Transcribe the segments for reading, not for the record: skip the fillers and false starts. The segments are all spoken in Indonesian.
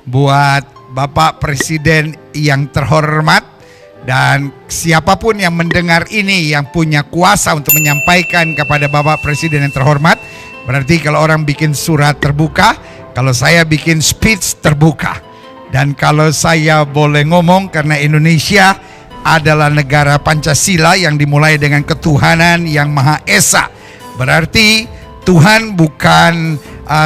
buat Bapak Presiden yang terhormat dan siapapun yang mendengar ini yang punya kuasa untuk menyampaikan kepada Bapak Presiden yang terhormat. Berarti kalau orang bikin surat terbuka, kalau saya bikin speech terbuka. Dan kalau saya boleh ngomong, karena Indonesia adalah negara Pancasila yang dimulai dengan ketuhanan yang Maha Esa. Berarti Tuhan bukan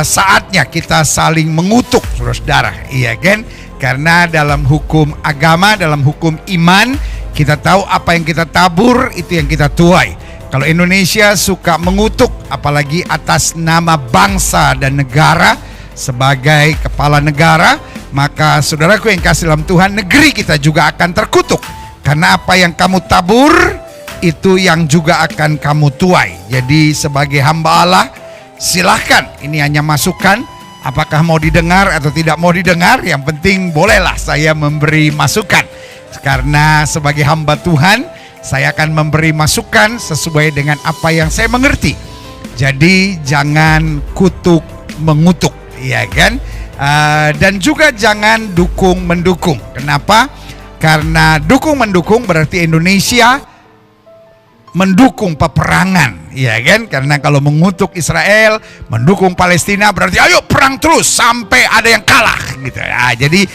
saatnya kita saling mengutuk, saudara-saudara, iya kan? Karena dalam hukum agama, dalam hukum iman, kita tahu apa yang kita tabur itu yang kita tuai. Kalau Indonesia suka mengutuk, apalagi atas nama bangsa dan negara sebagai kepala negara, maka saudaraku yang kasih dalam Tuhan, negeri kita juga akan terkutuk. Karena apa yang kamu tabur, itu yang juga akan kamu tuai. Jadi sebagai hamba Allah, silahkan, ini hanya masukan. Apakah mau didengar atau tidak mau didengar, yang penting bolehlah saya memberi masukan. Karena sebagai hamba Tuhan, saya akan memberi masukan sesuai dengan apa yang saya mengerti. Jadi jangan kutuk mengutuk, ya kan? Dan juga jangan dukung mendukung. Kenapa? Karena dukung mendukung berarti Indonesia mendukung peperangan, ya kan? Karena kalau mengutuk Israel, mendukung Palestina, berarti ayo perang terus sampai ada yang kalah, gitu ya. Jadi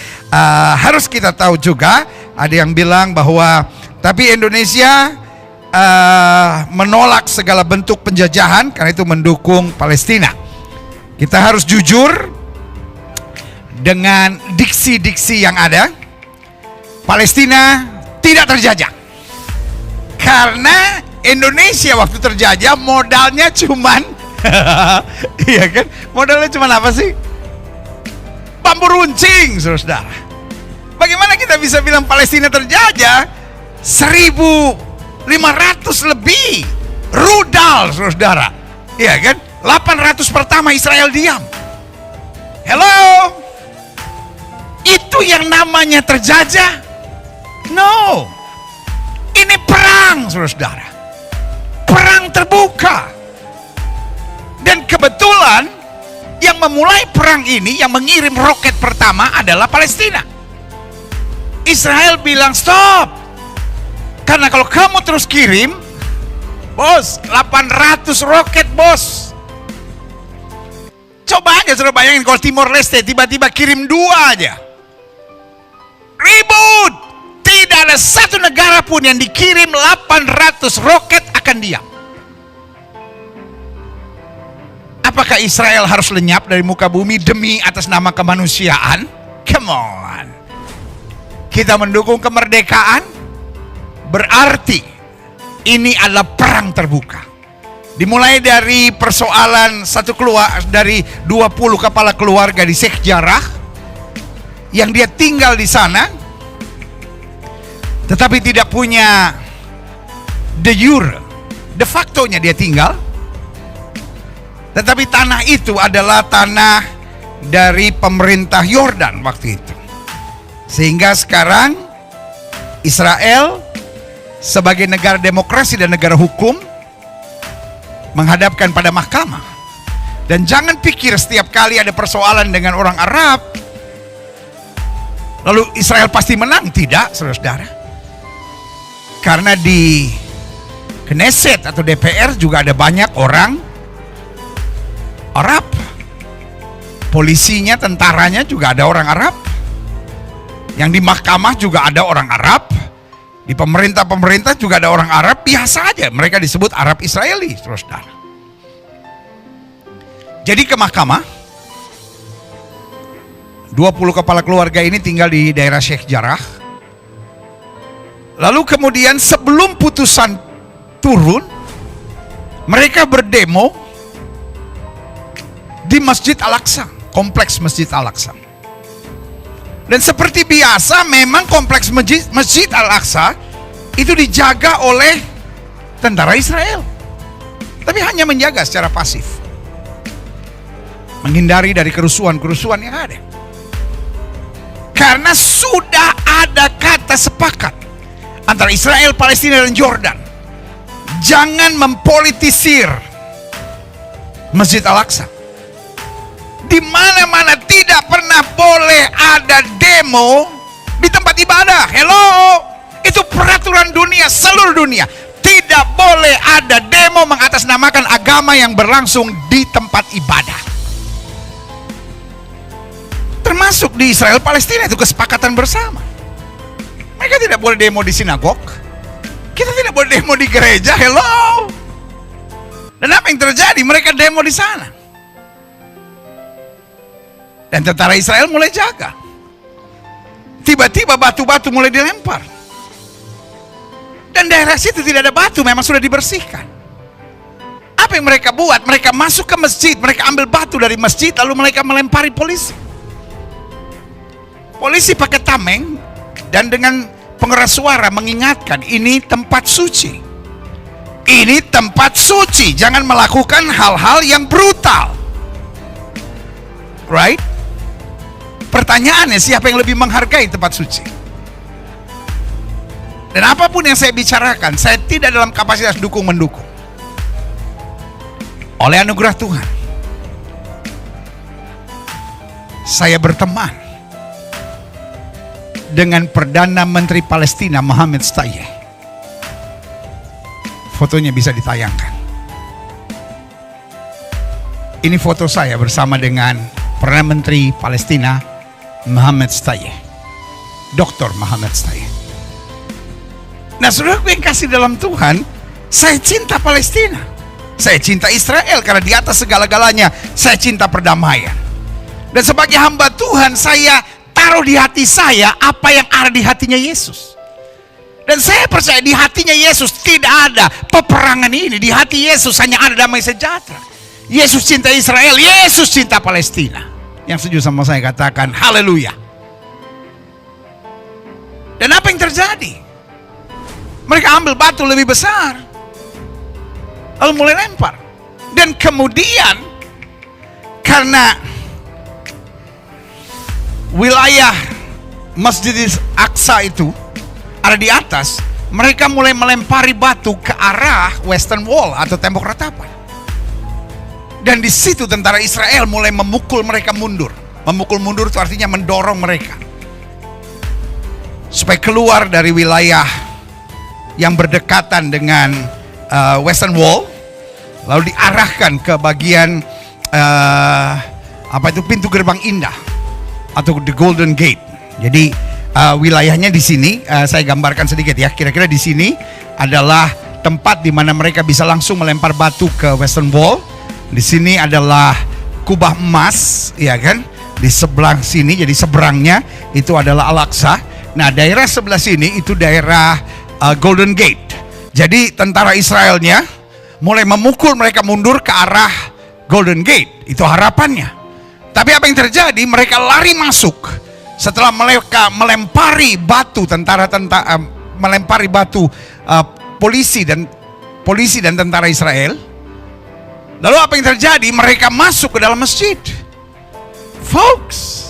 harus kita tahu juga, ada yang bilang bahwa tapi Indonesia menolak segala bentuk penjajahan karena itu mendukung Palestina. Kita harus jujur dengan diksi-diksi yang ada. Palestina tidak terjajah karena Indonesia waktu terjajah modalnya cuman iya kan, modalnya cuman apa sih? Bambu runcing, saudara. Bagaimana kita bisa bilang Palestina terjajah? 1.500 lebih rudal, saudara. Iya kan? 800 pertama Israel diam. Hello? Itu yang namanya terjajah? No. Ini perang, saudara. Perang terbuka. Dan kebetulan yang memulai perang ini, yang mengirim roket pertama adalah Palestina. Israel bilang stop. Karena kalau kamu terus kirim, bos, 800 roket, bos. Coba aja saudara bayangin kalau Timor Leste tiba-tiba kirim 2 aja. Ribut. Tidak ada satu negara pun yang dikirim 800 roket akan diam. Apakah Israel harus lenyap dari muka bumi demi atas nama kemanusiaan? Come on. Kita mendukung kemerdekaan, berarti ini adalah perang terbuka. Dimulai dari persoalan dari 20 kepala keluarga di Sheikh Jarrah yang dia tinggal di sana, tetapi tidak punya de jure, de facto-nya dia tinggal. Tetapi tanah itu adalah tanah dari pemerintah Yordan waktu itu. Sehingga sekarang Israel sebagai negara demokrasi dan negara hukum menghadapkan pada mahkamah. Dan jangan pikir setiap kali ada persoalan dengan orang Arab lalu Israel pasti menang. Tidak, saudara-saudara. Karena di Knesset atau DPR juga ada banyak orang Arab. Polisinya, tentaranya juga ada orang Arab. Yang di mahkamah juga ada orang Arab. Di pemerintah juga ada orang Arab. Biasa aja, mereka disebut Arab Israeli, saudara. Jadi ke mahkamah, 20 kepala keluarga ini tinggal di daerah Sheikh Jarrah. Lalu kemudian sebelum putusan turun, mereka berdemo di Masjid Al-Aqsa, kompleks Masjid Al-Aqsa. Dan seperti biasa, memang kompleks Masjid Al-Aqsa itu dijaga oleh tentara Israel. Tapi hanya menjaga secara pasif, menghindari dari kerusuhan-kerusuhan yang ada. Karena sudah ada kata sepakat antara Israel, Palestina, dan Jordan, jangan mempolitisir Masjid Al-Aqsa. Di mana-mana tidak pernah boleh demo di tempat ibadah. Hello, itu peraturan dunia, seluruh dunia. Tidak boleh ada demo mengatasnamakan agama yang berlangsung di tempat ibadah. Termasuk di Israel Palestina, itu kesepakatan bersama. Mereka tidak boleh demo di sinagog. Kita tidak boleh demo di gereja. Hello. Dan apa yang terjadi? Mereka demo di sana. Dan tentara Israel mulai jaga. Tiba-tiba batu-batu mulai dilempar. Dan daerah situ tidak ada batu, memang sudah dibersihkan. Apa yang mereka buat? Mereka masuk ke masjid, mereka ambil batu dari masjid, lalu mereka melempari polisi. Polisi pakai tameng dan dengan pengeras suara mengingatkan, ini tempat suci. Ini tempat suci, jangan melakukan hal-hal yang brutal. Right? Pertanyaannya, siapa yang lebih menghargai tempat suci? Dan apapun yang saya bicarakan, saya tidak dalam kapasitas dukung-mendukung. Oleh anugerah Tuhan, saya berteman dengan Perdana Menteri Palestina Mohammed Shtayyeh. Fotonya bisa ditayangkan. Ini foto saya bersama dengan Perdana Menteri Palestina Mohammed Shtayyeh, Dr. Mohammed Shtayyeh. Nah, saudaraku yang kasih dalam Tuhan, saya cinta Palestina, saya cinta Israel karena di atas segala-galanya saya cinta perdamaian. Dan sebagai hamba Tuhan, saya taruh di hati saya apa yang ada di hatinya Yesus. Dan saya percaya di hatinya Yesus tidak ada peperangan ini. Di hati Yesus hanya ada damai sejahtera. Yesus cinta Israel, Yesus cinta Palestina. Yang setuju sama saya katakan haleluya. Dan apa yang terjadi? Mereka ambil batu lebih besar, lalu mulai lempar. Dan kemudian karena wilayah Masjid Aqsa itu ada di atas, mereka mulai melempari batu ke arah Western Wall atau tembok ratapan. Dan di situ tentara Israel mulai memukul mereka mundur. Memukul mundur itu artinya mendorong mereka supaya keluar dari wilayah yang berdekatan dengan Western Wall, lalu diarahkan ke bagian pintu gerbang indah atau the Golden Gate. Jadi wilayahnya di sini saya gambarkan sedikit ya. Kira-kira di sini adalah tempat di mana mereka bisa langsung melempar batu ke Western Wall. Di sini adalah kubah emas, ya kan? Di sebelah sini, jadi seberangnya itu adalah Al-Aqsa. Nah, daerah sebelah sini itu daerah Golden Gate. Jadi tentara Israelnya mulai memukul mereka mundur ke arah Golden Gate. Itu harapannya. Tapi apa yang terjadi? Mereka lari masuk. Setelah mereka melempari batu melempari batu polisi dan tentara Israel. Lalu apa yang terjadi? Mereka masuk ke dalam masjid. Folks,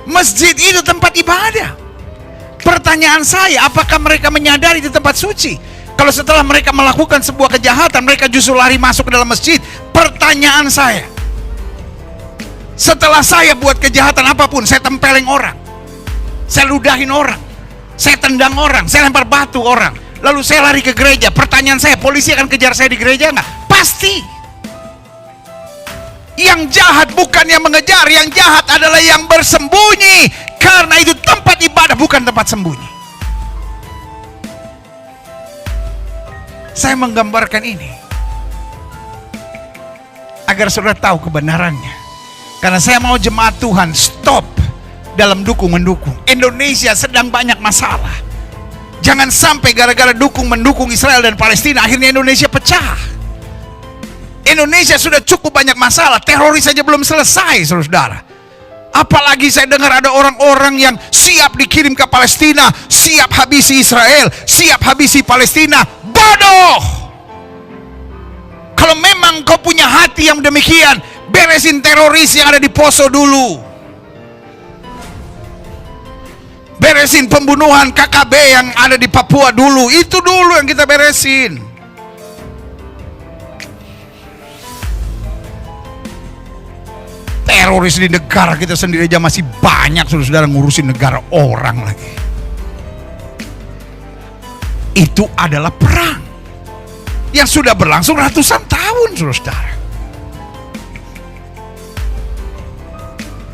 masjid itu tempat ibadah. Pertanyaan saya, apakah mereka menyadari itu tempat suci? Kalau setelah mereka melakukan sebuah kejahatan, mereka justru lari masuk ke dalam masjid. Pertanyaan saya, setelah saya buat kejahatan apapun, saya tempeleng orang, saya ludahin orang, saya tendang orang, saya lempar batu orang, lalu saya lari ke gereja. Pertanyaan saya, polisi akan kejar saya di gereja nggak? Pasti. Yang jahat bukan yang mengejar, yang jahat adalah yang bersembunyi. Karena itu tempat ibadah, bukan tempat sembunyi. Saya menggambarkan ini agar saudara tahu kebenarannya. Karena saya mau jemaat Tuhan stop dalam dukung-mendukung. Indonesia sedang banyak masalah. Jangan sampai gara-gara dukung-mendukung Israel dan Palestina akhirnya Indonesia pecah. Indonesia sudah cukup banyak masalah, teroris saja belum selesai, saudara. Apalagi saya dengar ada orang-orang yang siap dikirim ke Palestina, siap habisi Israel, siap habisi Palestina. Bodoh! Kalau memang kau punya hati yang demikian, beresin teroris yang ada di Poso dulu. Beresin pembunuhan KKB yang ada di Papua dulu. Itu dulu yang kita beresin. Teroris di negara kita sendiri aja masih banyak, saudara-saudara, ngurusin negara orang lagi. Itu adalah perang yang sudah berlangsung ratusan tahun, saudara-saudara.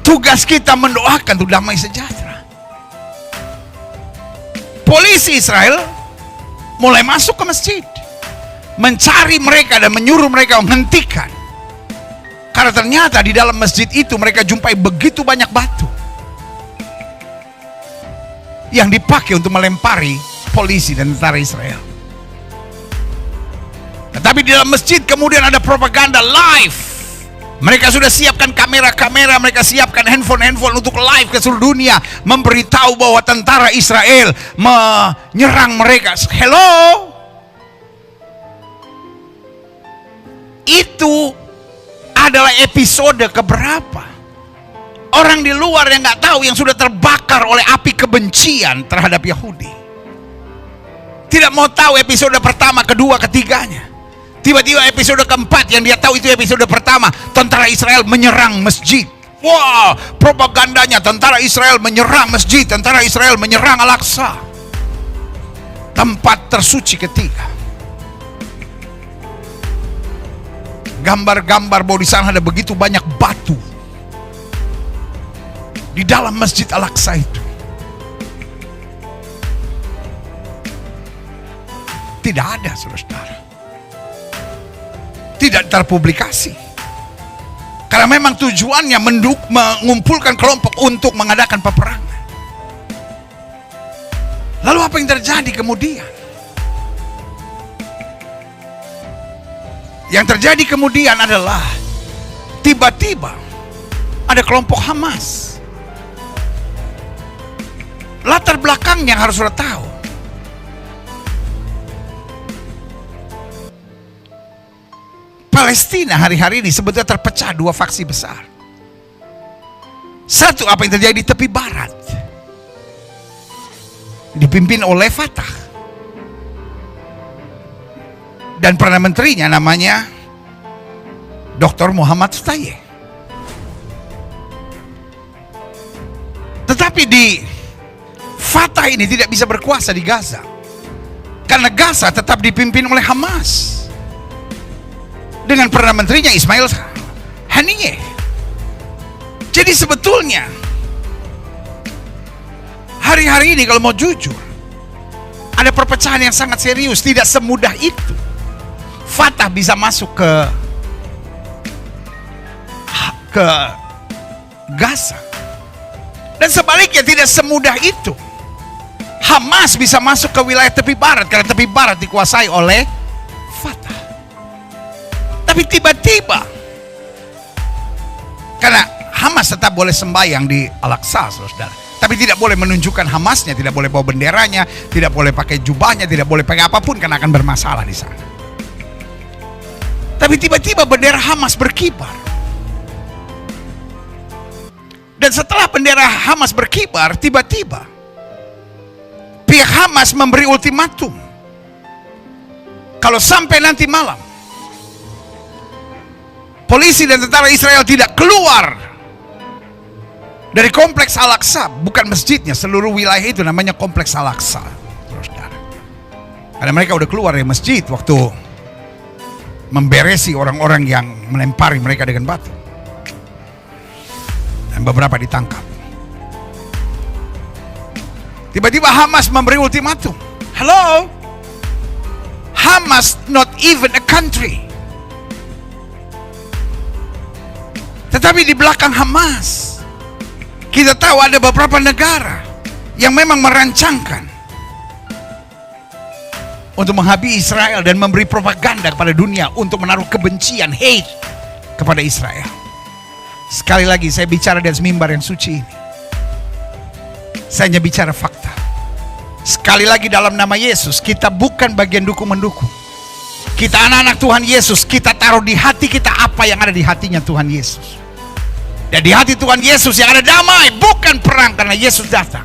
Tugas kita mendoakan untuk damai sejahtera. Polisi Israel mulai masuk ke masjid, mencari mereka dan menyuruh mereka menghentikan. Karena ternyata di dalam masjid itu mereka jumpai begitu banyak batu yang dipakai untuk melempari polisi dan tentara Israel. Tetapi di dalam masjid kemudian ada propaganda live. Mereka sudah siapkan kamera-kamera, mereka siapkan handphone untuk live ke seluruh dunia, memberitahu bahwa tentara Israel menyerang mereka. Hello? Itu adalah episode keberapa? Orang di luar yang nggak tahu yang sudah terbakar oleh api kebencian terhadap Yahudi. Tidak mau tahu episode pertama, kedua, ketiganya. Tiba-tiba episode keempat yang dia tahu itu episode pertama, tentara Israel menyerang masjid. Wah, propagandanya tentara Israel menyerang masjid, tentara Israel menyerang Al-Aqsa, tempat tersuci ketiga. Gambar-gambar bahwa di sana ada begitu banyak batu di dalam masjid Al-Aqsa itu. Tidak ada, saudara-saudara. Tidak terpublikasi. Karena memang tujuannya mengumpulkan kelompok untuk mengadakan peperangan. Lalu apa yang terjadi kemudian? Yang terjadi kemudian adalah tiba-tiba ada kelompok Hamas. Latar belakangnya yang harus sudah tahu. Palestina hari-hari ini sebetulnya terpecah dua faksi besar. Satu, apa yang terjadi di tepi barat, dipimpin oleh Fatah, dan Perdana Menterinya namanya Dr. Muhammad Shtayyeh. Tetapi di Fatah ini tidak bisa berkuasa di Gaza, karena Gaza tetap dipimpin oleh Hamas dengan Perdana Menterinya Ismail Haniyeh. Jadi sebetulnya hari-hari ini kalau mau jujur, ada perpecahan yang sangat serius. Tidak semudah itu Fatah bisa masuk ke Gaza, dan sebaliknya tidak semudah itu Hamas bisa masuk ke wilayah tepi barat, karena tepi barat dikuasai oleh Fatah. Tapi tiba-tiba, karena Hamas tetap boleh sembahyang di Al-Aqsa, saudara, tapi tidak boleh menunjukkan Hamasnya, tidak boleh bawa benderanya, tidak boleh pakai jubahnya, tidak boleh pakai apapun karena akan bermasalah di sana. Tapi tiba-tiba bendera Hamas berkibar. Dan setelah bendera Hamas berkibar, tiba-tiba pihak Hamas memberi ultimatum. Kalau sampai nanti malam polisi dan tentara Israel tidak keluar dari kompleks Al-Aqsa, bukan masjidnya, seluruh wilayah itu namanya kompleks Al-Aqsa, saudara. Karena mereka udah keluar dari masjid waktu memberesi orang-orang yang melempari mereka dengan batu, dan beberapa ditangkap. Tiba-tiba Hamas memberi ultimatum. Hello, Hamas not even a country. Tetapi di belakang Hamas, kita tahu ada beberapa negara yang memang merancangkan untuk menghabisi Israel dan memberi propaganda kepada dunia untuk menaruh kebencian, hate kepada Israel. Sekali lagi saya bicara di atas mimbar yang suci ini, saya hanya bicara fakta. Sekali lagi dalam nama Yesus, kita bukan bagian dukung-mendukung. Kita anak-anak Tuhan Yesus, kita taruh di hati kita apa yang ada di hatinya Tuhan Yesus. Dan di hati Tuhan Yesus yang ada damai, bukan perang, karena Yesus datang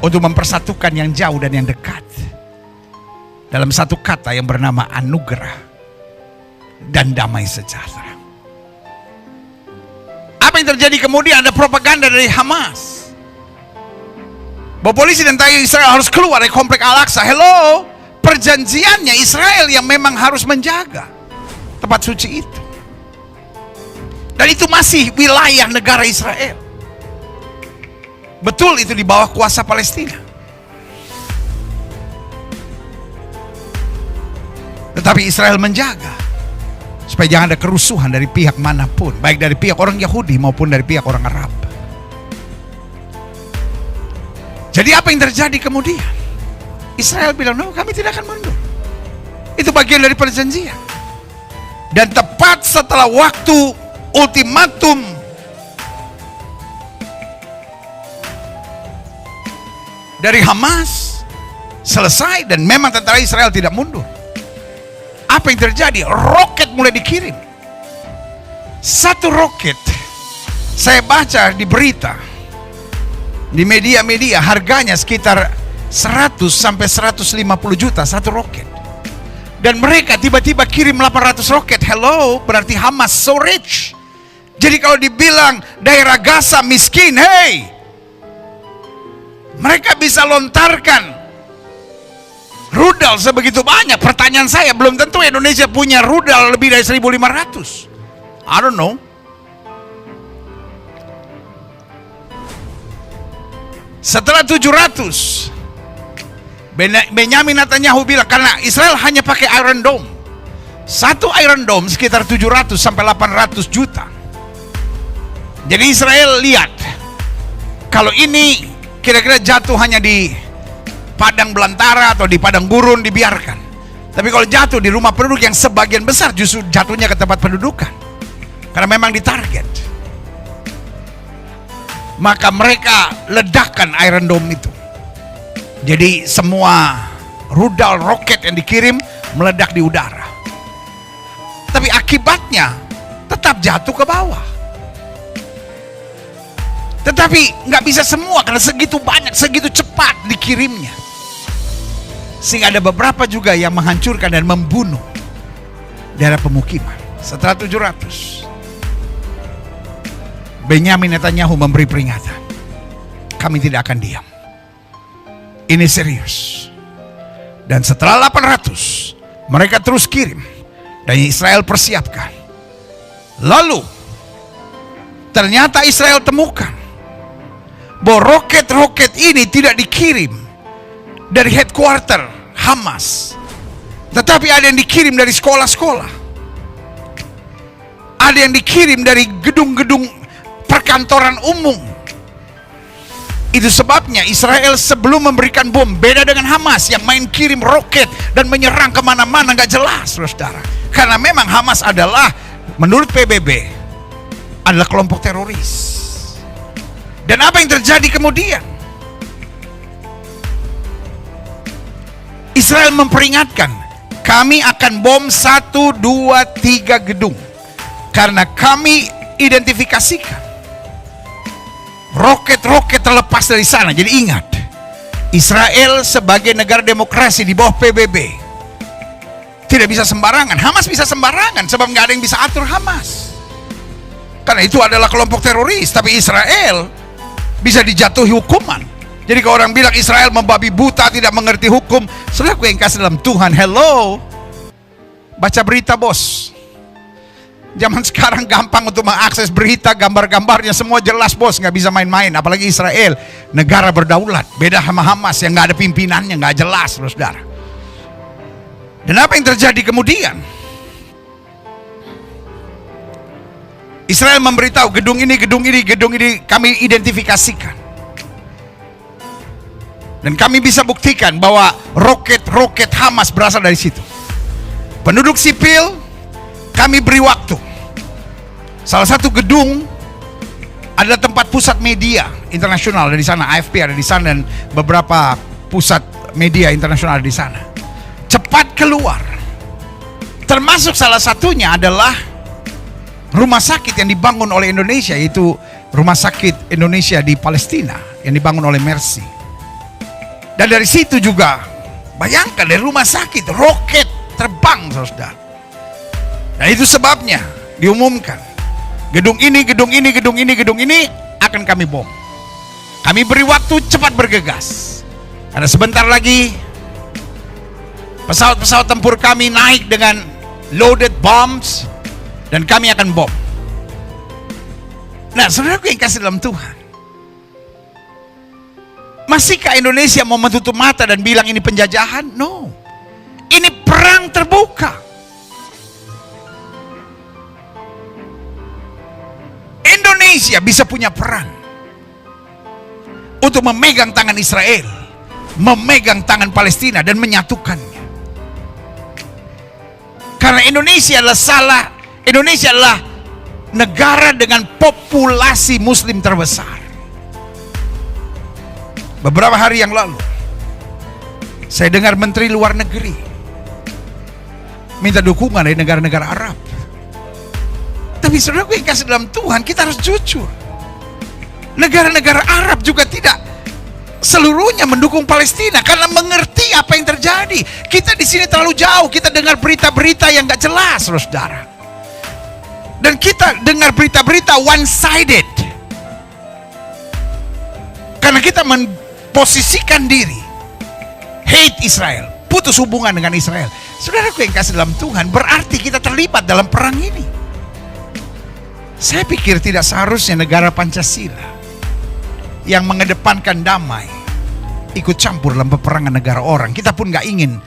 untuk mempersatukan yang jauh dan yang dekat dalam satu kata yang bernama anugerah dan damai sejahtera. apa yang terjadi kemudian? Ada propaganda dari Hamas bahwa polisi dan tentara Israel harus keluar dari komplek Al-Aqsa. Hello, perjanjiannya Israel yang memang harus menjaga tempat suci itu. Dan itu masih wilayah negara Israel. Betul, itu di bawah kuasa Palestina. Tetapi Israel menjaga supaya jangan ada kerusuhan dari pihak manapun, baik dari pihak orang Yahudi maupun dari pihak orang Arab. Jadi apa yang terjadi kemudian? Israel bilang, no, kami tidak akan mundur. Itu bagian dari perjanjian. Dan tepat setelah waktu ultimatum dari Hamas selesai dan memang tentara Israel tidak mundur, apa yang terjadi? Roket mulai dikirim. Satu roket, saya baca di berita, di media-media, harganya sekitar 100 sampai 150 juta satu roket. Dan mereka tiba-tiba kirim 800 roket. Hello, berarti Hamas so rich. Jadi kalau dibilang daerah Gaza miskin, hey, mereka bisa lontarkan rudal sebegitu banyak. Pertanyaan saya, belum tentu Indonesia punya rudal lebih dari 1.500. I don't know. Setelah 700, Benyamin Netanyahu bilang, karena Israel hanya pakai Iron Dome. Satu Iron Dome sekitar 700 sampai 800 juta. Jadi Israel lihat, kalau ini kira-kira jatuh hanya di padang belantara atau di padang gurun dibiarkan. Tapi kalau jatuh di rumah penduduk yang sebagian besar justru jatuhnya ke tempat pendudukan. Karena memang ditarget. Maka mereka ledakkan Iron Dome itu. Jadi semua rudal roket yang dikirim meledak di udara. Tapi akibatnya tetap jatuh ke bawah. Tetapi nggak bisa semua karena segitu banyak, segitu cepat dikirimnya. Sehingga ada beberapa juga yang menghancurkan dan membunuh daerah pemukiman. Setelah 700, Benyamin Netanyahu memberi peringatan, kami tidak akan diam. Ini serius. Dan setelah 800, mereka terus kirim dan Israel persiapkan. Lalu ternyata Israel temukan bahwa roket-roket ini tidak dikirim dari headquarter Hamas, tetapi ada yang dikirim dari sekolah-sekolah, ada yang dikirim dari gedung-gedung perkantoran umum. Itu sebabnya Israel sebelum memberikan bom, beda dengan Hamas yang main kirim roket dan menyerang kemana-mana gak jelas, saudara. Karena memang Hamas adalah, menurut PBB, adalah kelompok teroris. Dan apa yang terjadi kemudian? Israel memperingatkan, kami akan bom 1, 2, 3 gedung. Karena kami identifikasikan roket-roket terlepas dari sana. Jadi ingat, Israel sebagai negara demokrasi di bawah PBB tidak bisa sembarangan. Hamas bisa sembarangan sebab nggak ada yang bisa atur Hamas. Karena itu adalah kelompok teroris. Tapi Israel bisa dijatuhi hukuman. Jadi kalau orang bilang Israel membabi buta, tidak mengerti hukum, saudaraku yang kasih dalam Tuhan, hello, baca berita bos. Zaman sekarang gampang untuk mengakses berita, gambar-gambarnya semua jelas bos, nggak bisa main-main. Apalagi Israel, negara berdaulat, beda sama Hamas yang nggak ada pimpinannya, nggak jelas, saudara. Dan apa yang terjadi kemudian? Israel memberitahu gedung ini kami identifikasikan. Dan kami bisa buktikan bahwa roket-roket Hamas berasal dari situ. Penduduk sipil kami beri waktu. Salah satu gedung adalah tempat pusat media internasional dari sana, AFP ada di sana dan beberapa pusat media internasional ada di sana. Cepat keluar. Termasuk salah satunya adalah rumah sakit yang dibangun oleh Indonesia, yaitu Rumah Sakit Indonesia di Palestina yang dibangun oleh Mercy. Dan dari situ juga, bayangkan dari rumah sakit roket terbang, saudara. Dan itu sebabnya diumumkan Gedung ini, gedung ini, gedung ini, gedung ini akan kami bom. Kami beri waktu, cepat bergegas. Karena sebentar lagi pesawat-pesawat tempur kami naik dengan loaded bombs dan kami akan bom. Nah, saudaraku yang kasih dalam Tuhan, masihkah Indonesia mau menutup mata dan bilang ini penjajahan? No. Ini perang terbuka. Indonesia bisa punya peran untuk memegang tangan Israel, memegang tangan Palestina dan menyatukannya. Karena Indonesia adalah negara dengan populasi muslim terbesar. Beberapa hari yang lalu saya dengar Menteri Luar Negeri minta dukungan dari negara-negara Arab. Tapi saudaraku yang kasih dalam Tuhan, kita harus jujur. Negara-negara Arab juga tidak seluruhnya mendukung Palestina karena mengerti apa yang terjadi. Kita di sini terlalu jauh, kita dengar berita-berita yang gak jelas, saudara. Dan kita dengar berita-berita one-sided. Karena kita memposisikan diri hate Israel, putus hubungan dengan Israel. Saudaraku yang kasih dalam Tuhan, berarti kita terlibat dalam perang ini. Saya pikir tidak seharusnya negara Pancasila yang mengedepankan damai ikut campur dalam peperangan negara orang. Kita pun gak ingin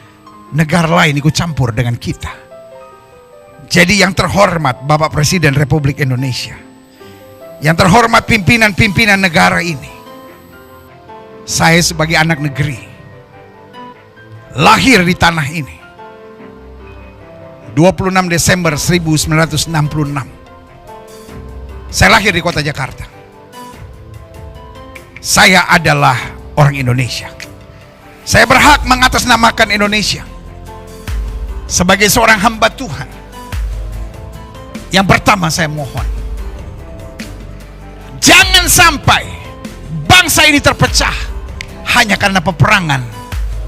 negara lain ikut campur dengan kita. Jadi yang terhormat Bapak Presiden Republik Indonesia, yang terhormat pimpinan-pimpinan negara ini, saya sebagai anak negeri lahir di tanah ini 26 Desember 1966. Saya lahir di kota Jakarta. Saya adalah orang Indonesia. Saya berhak mengatasnamakan Indonesia sebagai seorang hamba Tuhan. Yang pertama saya mohon, jangan sampai bangsa ini terpecah hanya karena peperangan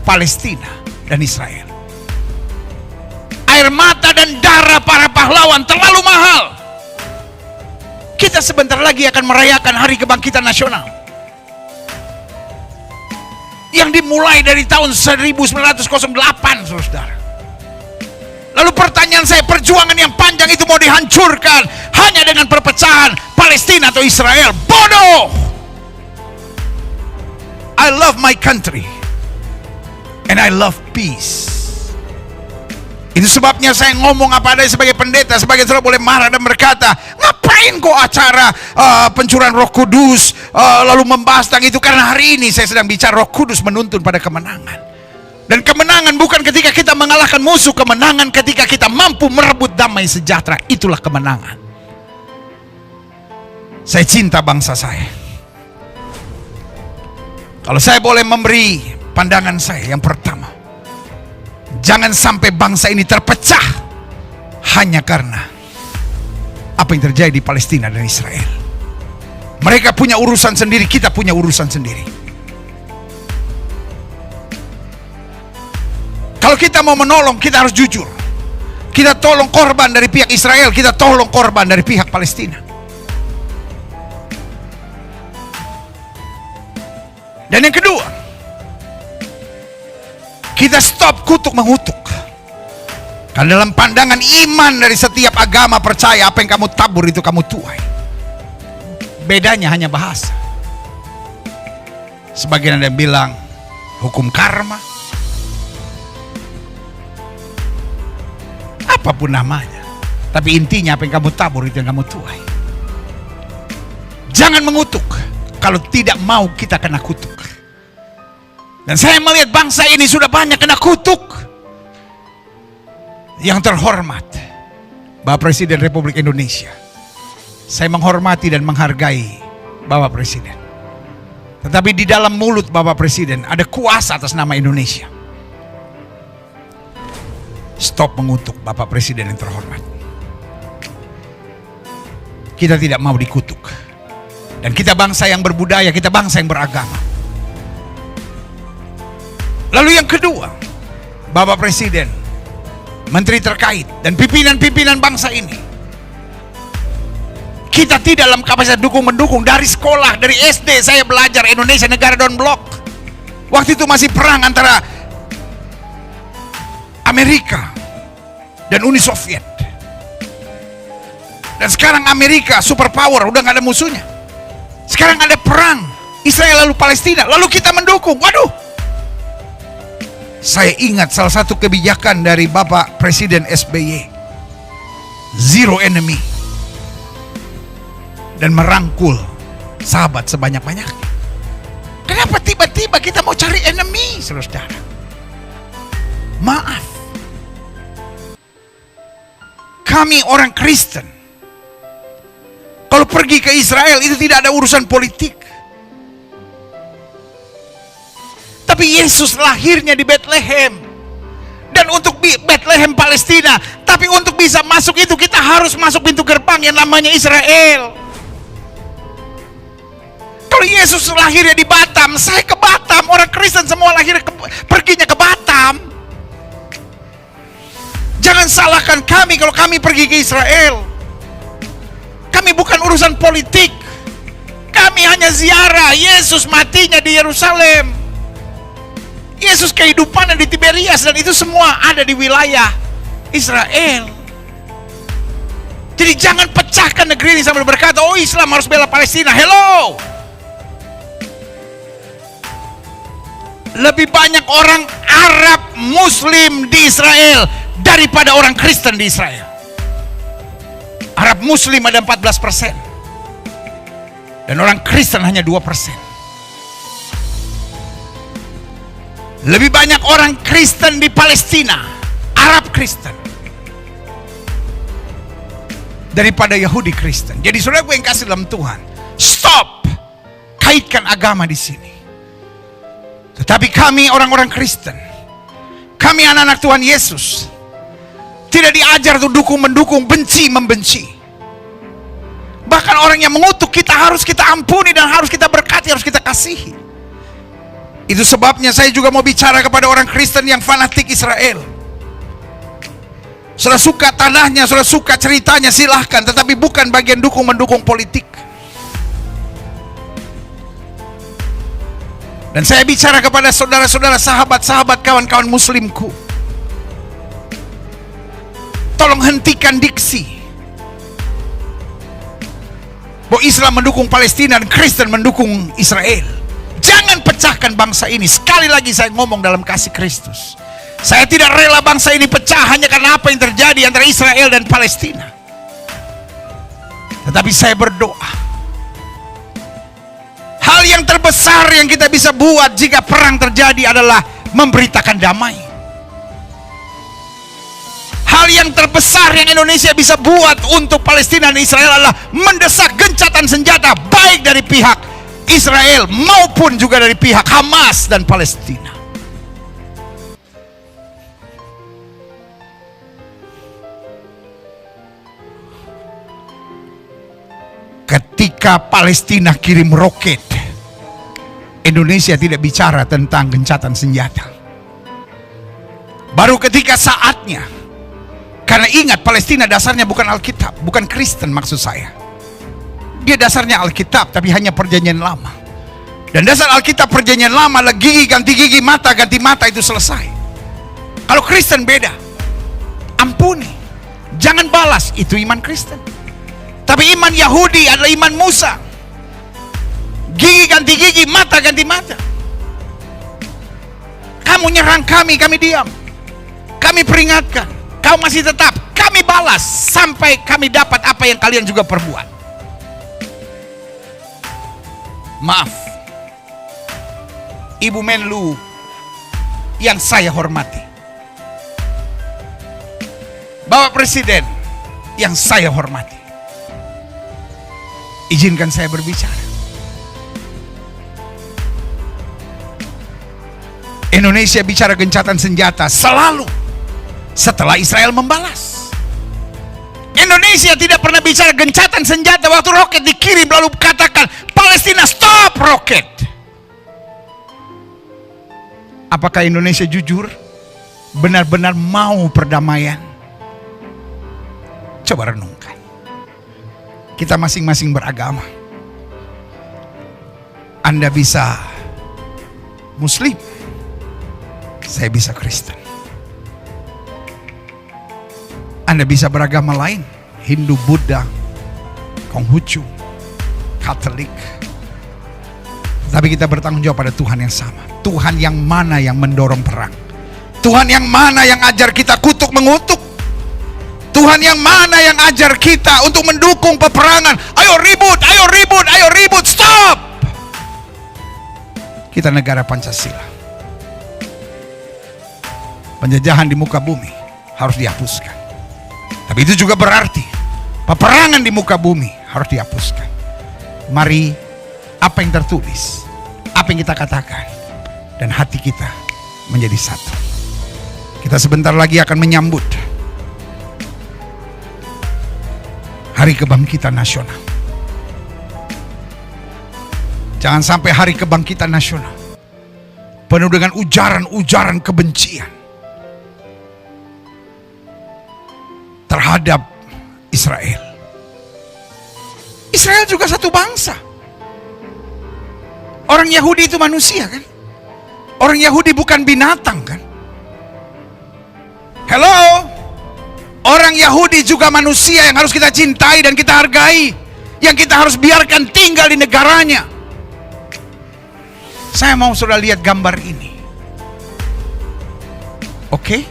Palestina dan Israel. Air mata dan darah para pahlawan terlalu mahal. Kita sebentar lagi akan merayakan Hari Kebangkitan Nasional yang dimulai dari tahun 1908, saudara. Lalu pertanyaan saya, perjuangan yang panjang itu mau dihancurkan hanya dengan perpecahan Palestina atau Israel? Bodoh! I love my country and I love peace. Itu sebabnya saya ngomong apa adanya sebagai pendeta. Sebagai saudara boleh marah dan berkata, ngapain kok acara pencurahan Roh Kudus lalu membahas tentang itu? Karena hari ini saya sedang bicara Roh Kudus menuntun pada kemenangan. Dan kemenangan bukan ketika kita mengalahkan musuh. Kemenangan ketika kita mampu merebut damai sejahtera. Itulah kemenangan. Saya cinta bangsa saya. Kalau saya boleh memberi pandangan saya, yang pertama, jangan sampai bangsa ini terpecah hanya karena apa yang terjadi di Palestina dan Israel. Mereka punya urusan sendiri, kita punya urusan sendiri. Kalau kita mau menolong, kita harus jujur. Kita tolong korban dari pihak Israel, kita tolong korban dari pihak Palestina. Dan yang kedua, kita stop kutuk mengutuk. Karena dalam pandangan iman dari setiap agama percaya apa yang kamu tabur itu kamu tuai. Bedanya hanya bahasa. Sebagian ada yang bilang hukum karma, apapun namanya, tapi intinya apa yang kamu tabur itu yang kamu tuai. Jangan mengutuk kalau tidak mau kita kena kutuk. Dan saya melihat bangsa ini sudah banyak kena kutuk. Yang terhormat Bapak Presiden Republik Indonesia, saya menghormati dan menghargai Bapak Presiden. Tetapi di dalam mulut Bapak Presiden ada kuasa atas nama Indonesia. Stop mengutuk Bapak Presiden yang terhormat. Kita tidak mau dikutuk. Dan kita bangsa yang berbudaya, kita bangsa yang beragama. Lalu yang kedua, Bapak Presiden, Menteri terkait, dan pimpinan-pimpinan bangsa ini, Kita tidak dalam kapasitas dukung-mendukung. Dari sekolah, dari SD saya belajar Indonesia negara Down Block. Waktu itu masih perang antara Amerika dan Uni Soviet. Dan sekarang Amerika superpower, udah gak ada musuhnya. Sekarang ada perang Israel lalu Palestina, lalu kita mendukung. Waduh, saya ingat salah satu kebijakan dari Bapak Presiden SBY, zero enemy, dan merangkul sahabat sebanyak-banyaknya. Kenapa tiba-tiba kita mau cari enemy, saudara-saudara? Maaf, kami orang Kristen, kalau pergi ke Israel itu tidak ada urusan politik. Tapi Yesus lahirnya di Bethlehem. Dan untuk Bethlehem Palestina. Tapi untuk bisa masuk itu kita harus masuk pintu gerbang yang namanya Israel. Kalau Yesus lahirnya di Batam, saya ke Batam. Orang Kristen semua perginya ke Batam. Jangan salahkan kami kalau kami pergi ke Israel. Kami bukan urusan politik. Kami hanya ziarah Yesus matinya di Yerusalem, Yesus kehidupannya di Tiberias, dan itu semua ada di wilayah Israel. Jadi jangan pecahkan negeri ini sambil berkata, oh Islam harus bela Palestina. Hello, lebih banyak orang Arab Muslim di Israel daripada orang Kristen di Israel. Arab Muslim ada 14% dan orang Kristen hanya 2%. Lebih banyak orang Kristen di Palestina, Arab Kristen, daripada Yahudi Kristen. Jadi saudara gue yang kasih dalam Tuhan, stop kaitkan agama di sini. Tetapi kami orang-orang Kristen, kami anak-anak Tuhan Yesus, tidak diajar untuk dukung-mendukung, benci-membenci. Bahkan orang yang mengutuk kita harus kita ampuni dan harus kita berkati, harus kita kasihi. Itu sebabnya saya juga mau bicara kepada orang Kristen yang fanatik Israel. Saudara suka tanahnya, saudara suka ceritanya, silahkan. Tetapi bukan bagian dukung-mendukung politik. Dan saya bicara kepada saudara-saudara, sahabat-sahabat, kawan-kawan muslimku, tolong hentikan diksi bahwa Islam mendukung Palestina dan Kristen mendukung Israel. Jangan pecahkan bangsa ini. Sekali lagi saya ngomong dalam kasih Kristus, saya tidak rela bangsa ini pecah hanya karena apa yang terjadi antara Israel dan Palestina. Tetapi saya berdoa, hal yang terbesar yang kita bisa buat jika perang terjadi adalah memberitakan damai. Hal yang terbesar yang Indonesia bisa buat untuk Palestina dan Israel adalah mendesak gencatan senjata, baik dari pihak Israel maupun juga dari pihak Hamas dan Palestina. Ketika Palestina kirim roket, Indonesia tidak bicara tentang gencatan senjata. Baru ketika saatnya, karena ingat Palestina dasarnya bukan Alkitab, bukan Kristen maksud saya. Dia dasarnya Alkitab tapi hanya perjanjian lama. Dan dasar Alkitab perjanjian lama adalah gigi ganti gigi, mata ganti mata, itu selesai. Kalau Kristen beda. Ampuni, jangan balas, itu iman Kristen. Tapi iman Yahudi adalah iman Musa. Gigi ganti gigi, mata ganti mata. Kamu nyerang kami diam. Kami peringatkan, kau masih tetap, kami balas sampai kami dapat apa yang kalian juga perbuat. Maaf, Ibu Menlu yang saya hormati, Bapak Presiden yang saya hormati, izinkan saya berbicara. Indonesia bicara gencatan senjata selalu setelah Israel membalas. Indonesia tidak pernah bicara gencatan senjata waktu roket dikirim lalu katakan Palestina stop roket. Apakah Indonesia jujur benar-benar mau perdamaian? Coba renungkan. Kita masing-masing beragama. Anda bisa Muslim, saya bisa Kristen. Anda bisa beragama lain, Hindu, Buddha, Konghucu, Katolik. Tapi kita bertanggung jawab pada Tuhan yang sama. Tuhan yang mana yang mendorong perang? Tuhan yang mana yang ajar kita kutuk mengutuk? Tuhan yang mana yang ajar kita untuk mendukung peperangan? Ayo ribut, ayo ribut, ayo ribut, stop! Kita negara Pancasila. Penjajahan di muka bumi harus dihapuskan. Tapi itu juga berarti peperangan di muka bumi harus dihapuskan. Mari apa yang tertulis, apa yang kita katakan, dan hati kita menjadi satu. Kita sebentar lagi akan menyambut Hari Kebangkitan Nasional. Jangan sampai Hari Kebangkitan Nasional penuh dengan ujaran-ujaran kebencian terhadap Israel. Israel juga satu bangsa. Orang Yahudi itu manusia kan? Orang Yahudi bukan binatang kan? Hello? Orang Yahudi juga manusia yang harus kita cintai dan kita hargai, yang kita harus biarkan tinggal di negaranya. Saya mau saudara lihat gambar ini. Oke?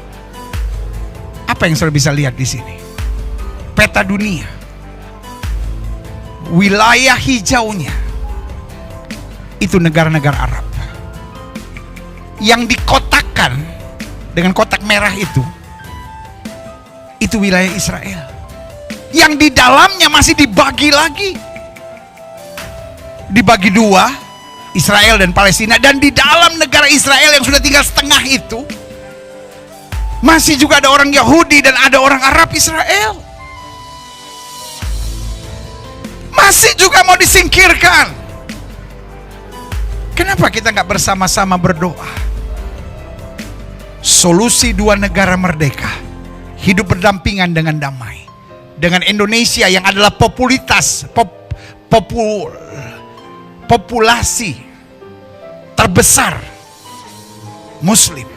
Apa yang saudara bisa lihat di sini? Peta dunia. Wilayah hijaunya itu negara-negara Arab. Yang dikotakkan dengan kotak merah itu wilayah Israel. Yang di dalamnya masih dibagi lagi. Dibagi dua, Israel dan Palestina. Dan di dalam negara Israel yang sudah tinggal setengah itu masih juga ada orang Yahudi dan ada orang Arab Israel. Masih juga mau disingkirkan. Kenapa kita nggak bersama-sama berdoa? Solusi dua negara merdeka, hidup berdampingan dengan damai, dengan Indonesia yang adalah populasi terbesar Muslim,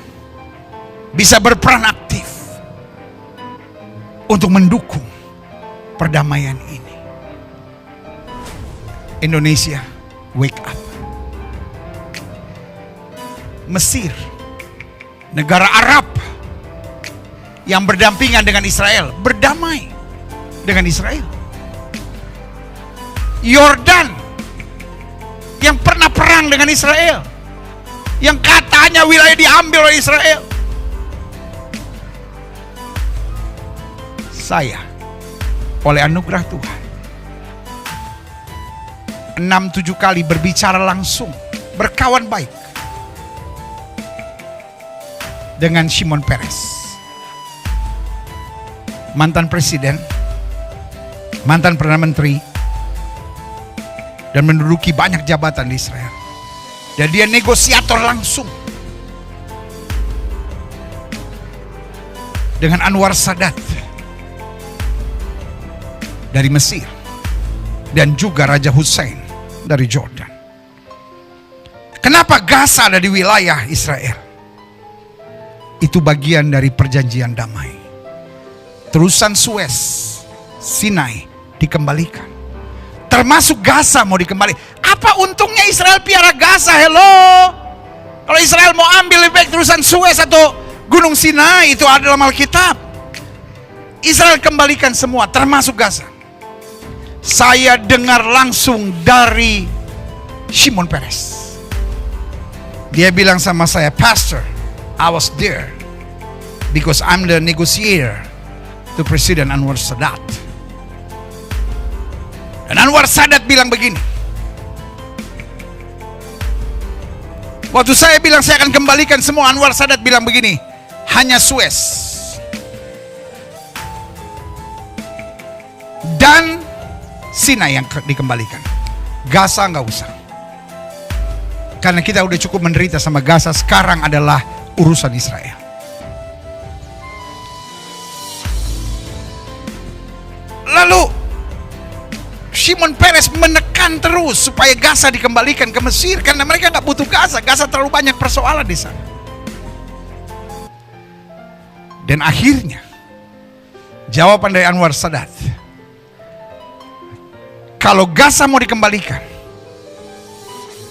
bisa berperan aktif untuk mendukung perdamaian ini. Indonesia, wake up. Mesir, negara Arab yang berdampingan dengan Israel, berdamai dengan Israel. Yordan yang pernah perang dengan Israel, yang katanya wilayah diambil oleh Israel. Saya oleh anugerah Tuhan 6-7 kali berbicara langsung, berkawan baik dengan Shimon Peres, mantan presiden, mantan perdana menteri, dan menduduki banyak jabatan di Israel. Dan dia negosiator langsung dengan Anwar Sadat dari Mesir dan juga Raja Hussein dari Jordan. Kenapa Gaza ada di wilayah Israel? Itu bagian dari perjanjian damai. Terusan Suez, Sinai dikembalikan. Termasuk Gaza mau dikembali. Apa untungnya Israel piara Gaza? Hello? Kalau Israel mau ambil lebih baik terusan Suez atau Gunung Sinai, itu ada dalam Alkitab. Israel kembalikan semua, termasuk Gaza. Saya dengar langsung dari Shimon Peres. Dia bilang sama saya, Pastor, I was there because I'm the negotiator to President Anwar Sadat. Dan Anwar Sadat bilang begini, waktu saya bilang saya akan kembalikan semua, Anwar Sadat bilang begini, hanya Suez dan Sinai yang dikembalikan, Gaza nggak usah, karena kita udah cukup menderita sama Gaza. Sekarang adalah urusan Israel. Lalu Shimon Peres menekan terus supaya Gaza dikembalikan ke Mesir karena mereka nggak butuh Gaza. Gaza terlalu banyak persoalan di sana. Dan akhirnya jawaban dari Anwar Sadat, kalau Gaza mau dikembalikan,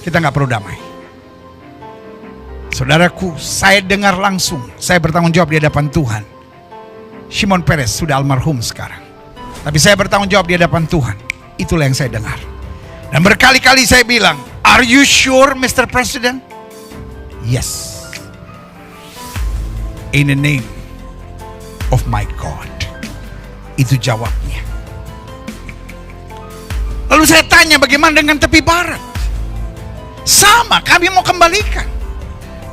kita nggak perlu damai. Saudaraku, saya dengar langsung, saya bertanggung jawab di hadapan Tuhan. Shimon Peres sudah almarhum sekarang, tapi saya bertanggung jawab di hadapan Tuhan. Itulah yang saya dengar. Dan berkali-kali saya bilang, "Are you sure, Mr. President?" Yes. In the name of my God. Itu jawabnya. Lalu saya tanya, bagaimana dengan tepi barat? Sama, kami mau kembalikan.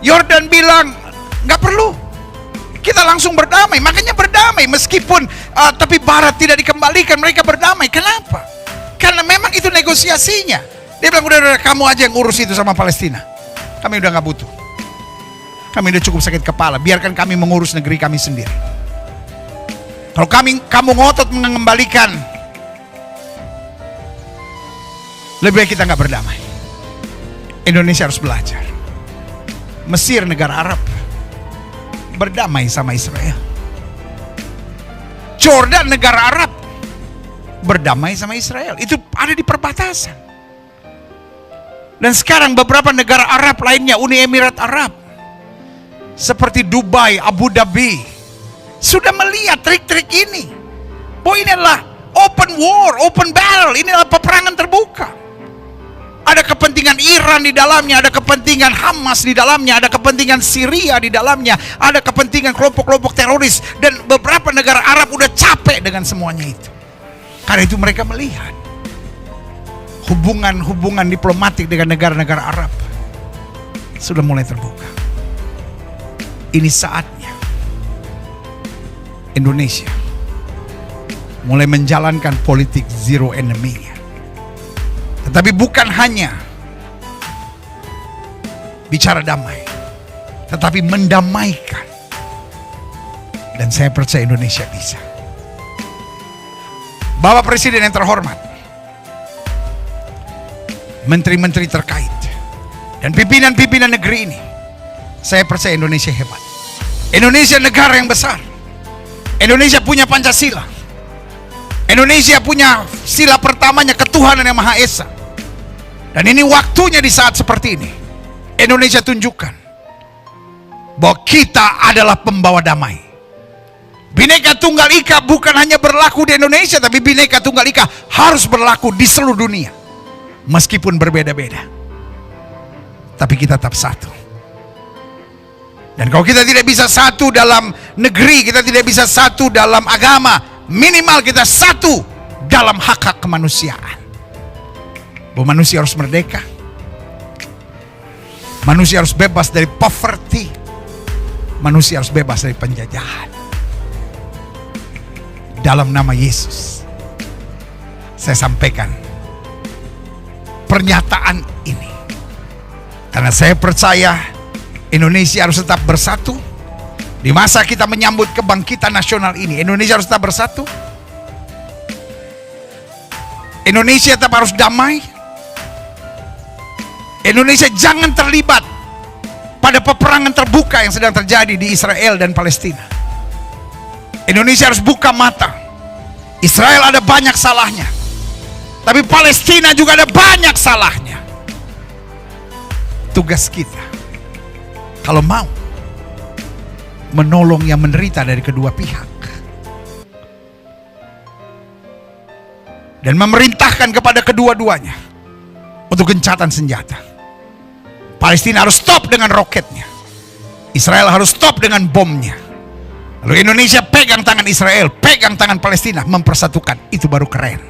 Yordan bilang, nggak perlu, kita langsung berdamai. Makanya berdamai, meskipun tepi barat tidak dikembalikan, mereka berdamai. Kenapa? Karena memang itu negosiasinya. Dia bilang, udah kamu aja yang urus itu sama Palestina. Kami udah nggak butuh. Kami udah cukup sakit kepala. Biarkan kami mengurus negeri kami sendiri. Kalau kamu ngotot mengembalikan, lebih baik kita nggak berdamai. Indonesia harus belajar. Mesir, negara Arab, berdamai sama Israel. Jordan, negara Arab, berdamai sama Israel. Itu ada di perbatasan. Dan sekarang beberapa negara Arab lainnya, Uni Emirat Arab, seperti Dubai, Abu Dhabi, sudah melihat trik-trik ini. Bahwa ini adalah open war, open battle. Ini adalah peperangan terbuka. Ada kepentingan Iran di dalamnya, ada kepentingan Hamas di dalamnya, ada kepentingan Syria di dalamnya, ada kepentingan kelompok-kelompok teroris. Dan beberapa negara Arab udah capek dengan semuanya itu. Karena itu mereka melihat hubungan diplomatik dengan negara-negara Arab sudah mulai terbuka. Ini saatnya Indonesia mulai menjalankan politik zero enemy-nya. Tetapi bukan hanya bicara damai, tetapi mendamaikan. Dan saya percaya Indonesia bisa. Bapak Presiden yang terhormat, menteri-menteri terkait, dan pimpinan-pimpinan negeri ini, saya percaya Indonesia hebat. Indonesia negara yang besar. Indonesia punya Pancasila. Indonesia punya sila pertamanya, ketuhanan yang Maha Esa. Dan ini waktunya di saat seperti ini, Indonesia tunjukkan bahwa kita adalah pembawa damai. Bhinneka Tunggal Ika bukan hanya berlaku di Indonesia, tapi Bhinneka Tunggal Ika harus berlaku di seluruh dunia. Meskipun berbeda-beda, tapi kita tetap satu. Dan kalau kita tidak bisa satu dalam negeri, kita tidak bisa satu dalam agama, minimal kita satu dalam hak-hak kemanusiaan. Bahwa manusia harus merdeka, manusia harus bebas dari poverty, manusia harus bebas dari penjajahan. Dalam nama Yesus, saya sampaikan pernyataan ini. Karena saya percaya Indonesia harus tetap bersatu. Di masa kita menyambut kebangkitan nasional ini, Indonesia harus tetap bersatu. Indonesia tetap harus damai. Indonesia jangan terlibat pada peperangan terbuka yang sedang terjadi di Israel dan Palestina. Indonesia harus buka mata. Israel ada banyak salahnya, tapi Palestina juga ada banyak salahnya. Tugas kita, kalau mau, menolong yang menderita dari kedua pihak. Dan memerintahkan kepada kedua-duanya untuk gencatan senjata. Palestina harus stop dengan roketnya. Israel harus stop dengan bomnya. Lalu Indonesia pegang tangan Israel, pegang tangan Palestina, mempersatukan. Itu baru keren.